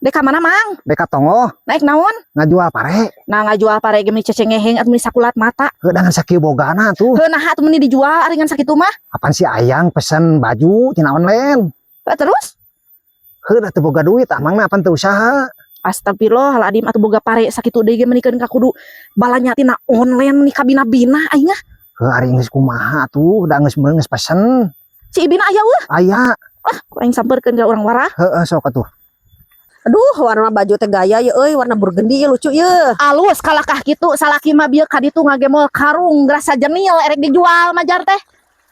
Deka mana mang? Deka tongo Naik naon? ngajual pare. Nah ngajual pare gemi cecengeheng atau sakulat mata. Dengan sakieu bogana tuh. Nah atuh meni dijual aringan sakitu mah. Apaan si ayang pesen baju tina online. Terus? Heuh teu boga duit amangna apaan teu usaha. Astagfirullahaladzim atuh boga pare sakitu deui ge menikeun ka kudu balanya tina online nih kabina-bina aing mah. Heuh ari geus kumaha tuh da geus pesen. Si ibina aya weuh. Aya. Ku aing sampeurkeun ka urang warah. Heeh sok atuh. Aduh, warna baju teh gaya ya euy, warna burgundy lucu ya. Alus kalakah kitu salaki mah bieu ka ditu ngagemol karung grasa jenil erek dijual majar teh.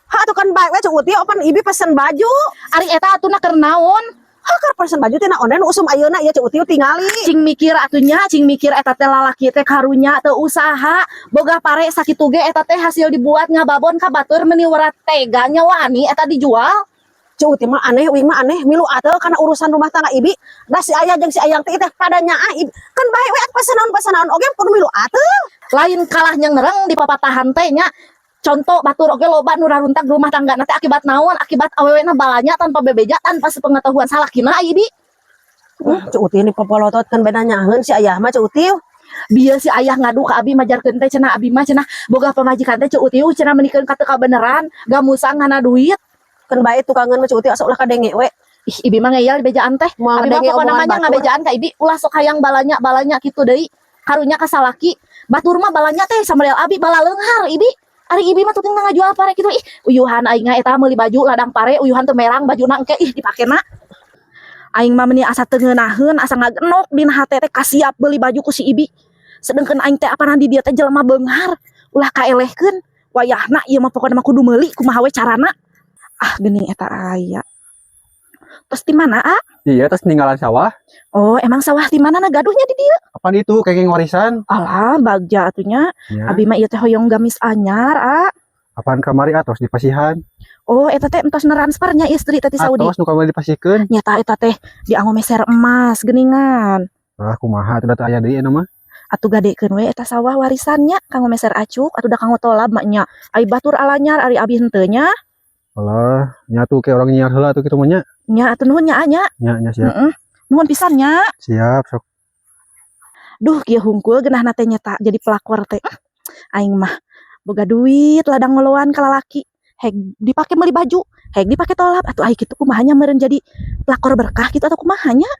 Ha atuh kan bae we cuk uti opan ibi pesen baju. Ari eta atuna keur naon? Ha keur pesen baju teh na online usum ayeuna ya cuk uti tingali. Cing mikir atunya, cing mikir eta teh lalaki teh karunya teu usaha, boga pare sakitu ge eta teh hasil dibuat ngababon ka batur meuni werat teganya wani eta dijual. Cuk uti mah aneh, uing mah aneh, milu atuh kana urusan rumah tangga ibi. Da si ayah jeung si ayang teh pada nyaah ibi. Kan bae we pesenaon-pesenaon oge kudu milu atuh. Lain kalah nyengereng di papatahan teh nya. Contoh batur oge loba nu raruntak di rumah tangga teh akibat naon? Akibat awewena balanya tanpa bebeja tanpa sepengetahuan salakina ibi. Cuk uti ini popolototkeun beda nyaheun si ayah mah cuk uti. Bieu si ayah ngadu ka abi majarkeun teh cenah abi mah cenah boga pamajikan teh cuk uti cenah menikeun ka teu kabeneran, gamusang ngana duit. Kan bae tukangan mah cuk uti asa ulah kadenge we. Ih ibi mah ngeyel di bejaan teh. Moal Abi mah ngedenge pokona omongan mah nya batur. ngabejaan ka ibi ulah sok hayang balanya kitu deui. Karunya ka salaki. Batur mah balanya teh samreal abi bala leunghar ibi. Ari ibi mah tuting ngajual pare kitu ih uyuhan aing eta meuli baju ladang pare uyuhan teu merang bajuna engke ih dipakena. Aing mah meuni asa teu ngeunaheun asa ngagenok dina hate teh kasiap beuli baju ku si ibi. Sedengkeun aing teh apana di dia teh jelema beunghar ulah kaelehkeun. Wayahna ieu mah pokona mah kudu meuli kumaha we carana. Ah geuning eta aya. Terus di mana, ah? Iya, terus ninggalan sawah. Oh, emang sawah di mana gaduhnya di dia? Apaan itu? Kenging warisan. Alah, bagja atunya. Ya. Abi mah ieu teh hoyong gamis anyar, ah. Apaan kamari atos dipasihan. Oh, eta teh entos transfernya istri teh ti Saudi. Atos nu kamari dipasikeun. Nyata eta teh dianggo meser emas geuningan. Ah, kumaha atuh da aya deui eta mah. Atuh gadekeun we eta sawah warisannya kanggo meser acuk atuh da kanggo tolab mak nya. Ai batur alanyar ari abi henteu nya. Alah, nyatu ke orang nyiar heula atuh kitu mah nya. Nya atuh nuhun nya nya. Nya siap. Nuhun pisan nya. Siap, sok. Duh, kieu hungkul geunahna teh nyata jadi pelakor teh. Aing mah boga duit ladang ngoloan ka lalaki. Heg dipake meuli baju, heg dipake tolap atuh ai kitu kumaha nya meureun jadi pelakor berkah gitu atuh kumaha nya?